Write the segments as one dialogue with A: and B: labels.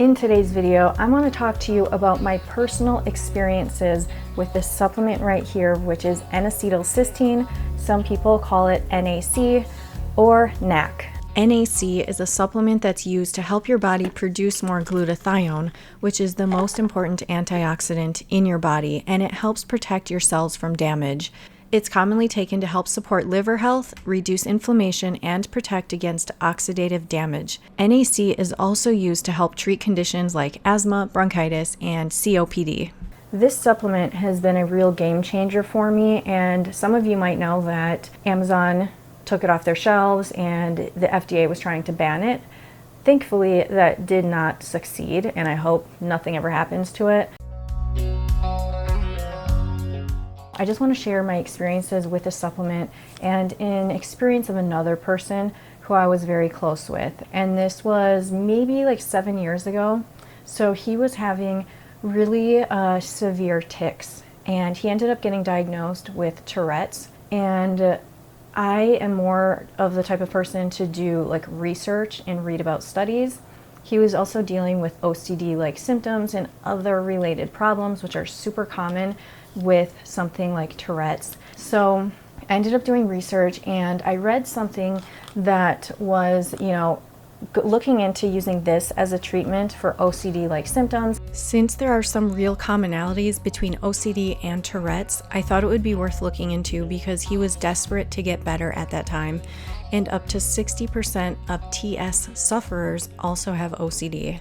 A: In today's video, I want to talk to you about my personal experiences with this supplement right here, which is N-Acetyl Cysteine. Some people call it NAC or NAC. NAC is a supplement that's used to help your body produce more glutathione, which is the most important antioxidant in your body, and it helps protect your cells from damage. It's commonly taken to help support liver health, reduce inflammation, and protect against oxidative damage. NAC is also used to help treat conditions like asthma, bronchitis, and COPD. This supplement has been a real game changer for me, and some of you might know that Amazon took it off their shelves and the FDA was trying to ban it. Thankfully, that did not succeed, and I hope nothing ever happens to it. I just want to share my experiences with the supplement and an experience of another person who I was very close with. And this was maybe like 7 years ago. So he was having really severe tics, and he ended up getting diagnosed with Tourette's. And I am more of the type of person to do like research and read about studies. He was also dealing with OCD-like symptoms and other related problems, which are super common with something like Tourette's. So I ended up doing research, and I read something that was, looking into using this as a treatment for OCD-like symptoms. Since there are some real commonalities between OCD and Tourette's, I thought it would be worth looking into because he was desperate to get better at that time, and up to 60% of TS sufferers also have OCD.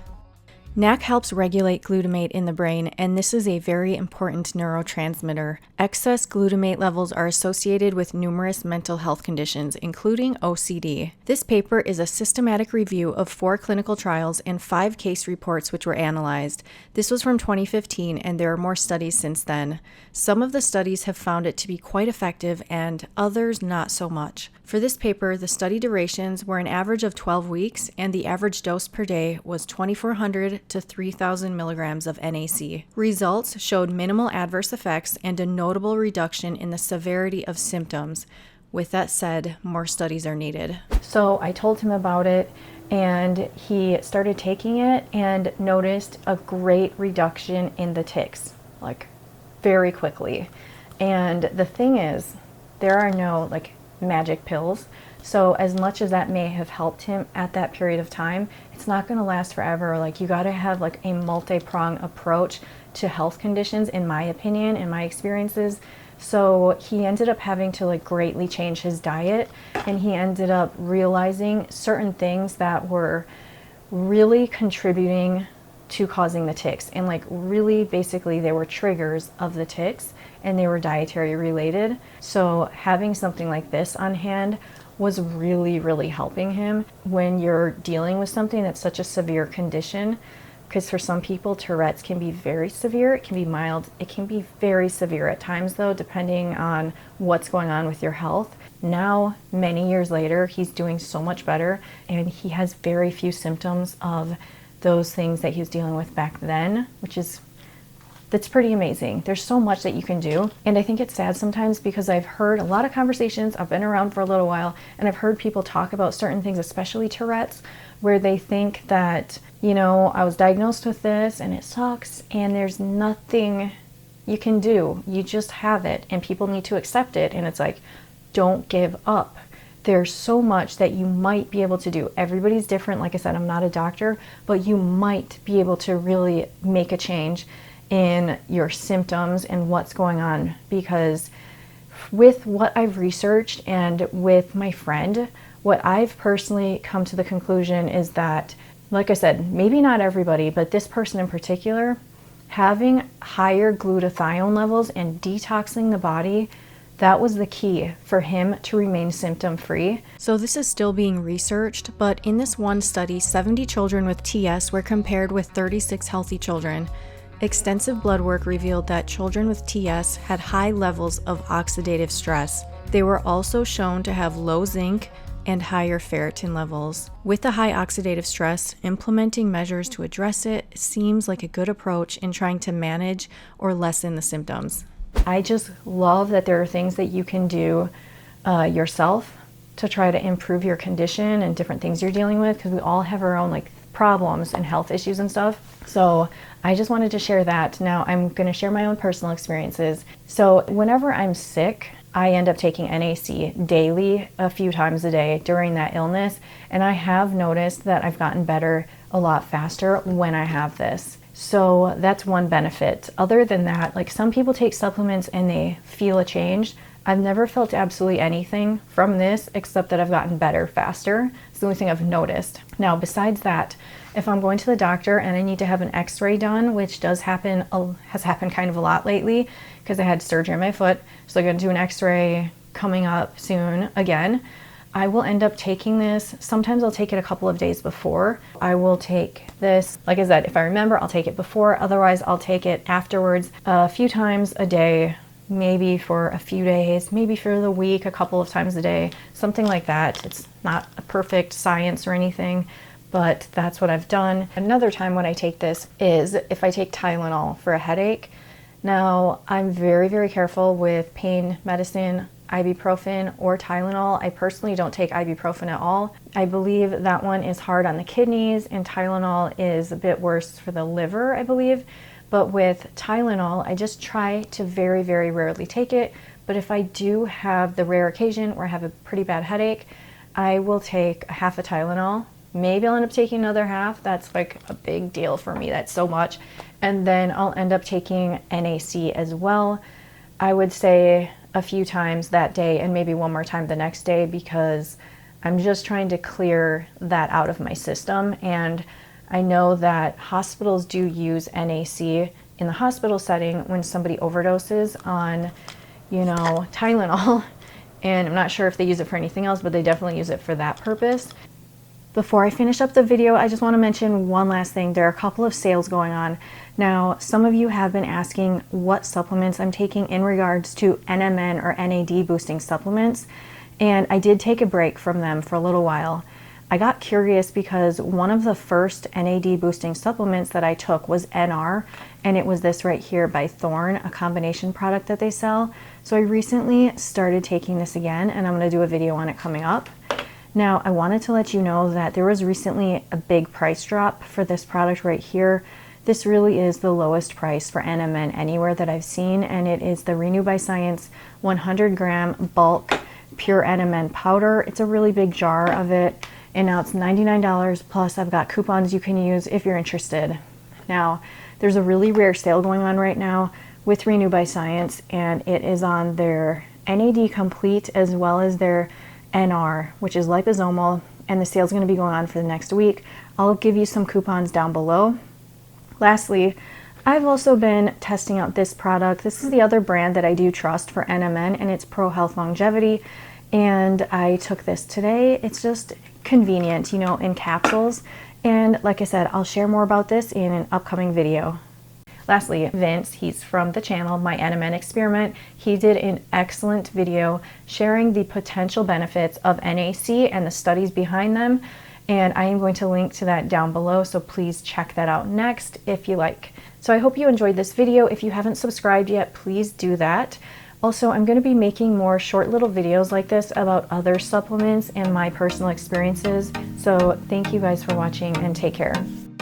A: NAC helps regulate glutamate in the brain, and this is a very important neurotransmitter. Excess glutamate levels are associated with numerous mental health conditions, including OCD. This paper is a systematic review of 4 clinical trials and 5 case reports which were analyzed. This was from 2015, and there are more studies since then. Some of the studies have found it to be quite effective, and others not so much. For this paper, the study durations were an average of 12 weeks, and the average dose per day was 2,400 to 3,000 milligrams of NAC. Results showed minimal adverse effects and a notable reduction in the severity of symptoms. With that said, more studies are needed. So I told him about it, and he started taking it and noticed a great reduction in the tics, like very quickly. And the thing is, there are no magic pills. So as much as that may have helped him at that period of time, it's not going to last forever. You got to have a multi-pronged approach to health conditions, in my opinion, in my experiences. So he ended up having to greatly change his diet, and he ended up realizing certain things that were really contributing to causing the tics, and really basically they were triggers of the tics, and they were dietary related. So having something like this on hand was really, really helping him when you're dealing with something that's such a severe condition. Because for some people, Tourette's can be very severe, it can be mild, it can be very severe at times though, depending on what's going on with your health. Now, many years later, he's doing so much better, and he has very few symptoms of those things that he was dealing with back then, that's pretty amazing. There's so much that you can do. And I think it's sad sometimes because I've heard a lot of conversations, I've been around for a little while, and I've heard people talk about certain things, especially Tourette's, where they think that, I was diagnosed with this and it sucks and there's nothing you can do. You just have it and people need to accept it. And it's don't give up. There's so much that you might be able to do. Everybody's different. Like I said, I'm not a doctor, but you might be able to really make a change in your symptoms and what's going on. Because with what I've researched and with my friend, what I've personally come to the conclusion is that, like I said, maybe not everybody, but this person in particular, having higher glutathione levels and detoxing the body, that was the key for him to remain symptom-free. So this is still being researched, but in this one study, 70 children with TS were compared with 36 healthy children. Extensive blood work revealed that children with TS had high levels of oxidative stress. They were also shown to have low zinc and higher ferritin levels. With the high oxidative stress, implementing measures to address it seems like a good approach in trying to manage or lessen the symptoms. I just love that there are things that you can do yourself to try to improve your condition and different things you're dealing with, because we all have our own problems and health issues and stuff. So I just wanted to share that. Now I'm going to share my own personal experiences. So whenever I'm sick, I end up taking NAC daily, a few times a day during that illness. And I have noticed that I've gotten better a lot faster when I have this. So that's one benefit. Other than that, like some people take supplements and they feel a change. I've never felt absolutely anything from this except that I've gotten better faster. It's the only thing I've noticed. Now, besides that, if I'm going to the doctor and I need to have an x-ray done, which has happened kind of a lot lately because I had surgery on my foot, so I'm going to do an x-ray coming up soon again, I will end up taking this. Sometimes I'll take it a couple of days before. I will take this, like I said, if I remember, I'll take it before. Otherwise, I'll take it afterwards a few times a day, maybe for a few days, maybe for the week, a couple of times a day, something like that. It's not a perfect science or anything, but that's what I've done. Another time when I take this is if I take Tylenol for a headache. Now, I'm very, very careful with pain medicine, ibuprofen or Tylenol. I personally don't take ibuprofen at all. I believe that one is hard on the kidneys, and Tylenol is a bit worse for the liver, I believe. But with Tylenol, I just try to very, very rarely take it. But if I do have the rare occasion where I have a pretty bad headache, I will take a half a Tylenol. Maybe I'll end up taking another half. That's like a big deal for me. That's so much. And then I'll end up taking NAC as well. I would say a few times that day and maybe one more time the next day, because I'm just trying to clear that out of my system. And I know that hospitals do use NAC in the hospital setting when somebody overdoses on, Tylenol. And I'm not sure if they use it for anything else, but they definitely use it for that purpose. Before I finish up the video, I just want to mention one last thing. There are a couple of sales going on. Now, some of you have been asking what supplements I'm taking in regards to NMN or NAD boosting supplements, and I did take a break from them for a little while. I got curious because one of the first NAD boosting supplements that I took was NR, and it was this right here by Thorne, a combination product that they sell. So I recently started taking this again, and I'm going to do a video on it coming up. Now, I wanted to let you know that there was recently a big price drop for this product right here. This really is the lowest price for NMN anywhere that I've seen, and it is the Renew by Science 100 gram bulk pure NMN powder. It's a really big jar of it, and now it's $99, plus I've got coupons you can use if you're interested. Now, there's a really rare sale going on right now with Renew by Science, and it is on their NAD Complete as well as their NR, which is liposomal, and the sale is going to be going on for the next week. I'll give you some coupons down below. Lastly, I've also been testing out this product. This is the other brand that I do trust for NMN, and it's Pro Health Longevity, and I took this today. It's just convenient, in capsules, and like I said, I'll share more about this in an upcoming video. Lastly, Vince, he's from the channel My NMN Experiment. He did an excellent video sharing the potential benefits of NAC and the studies behind them, and I am going to link to that down below, so please check that out next if you like. So I hope you enjoyed this video. If you haven't subscribed yet, please do that. Also, I'm going to be making more short little videos like this about other supplements and my personal experiences. So thank you guys for watching, and take care.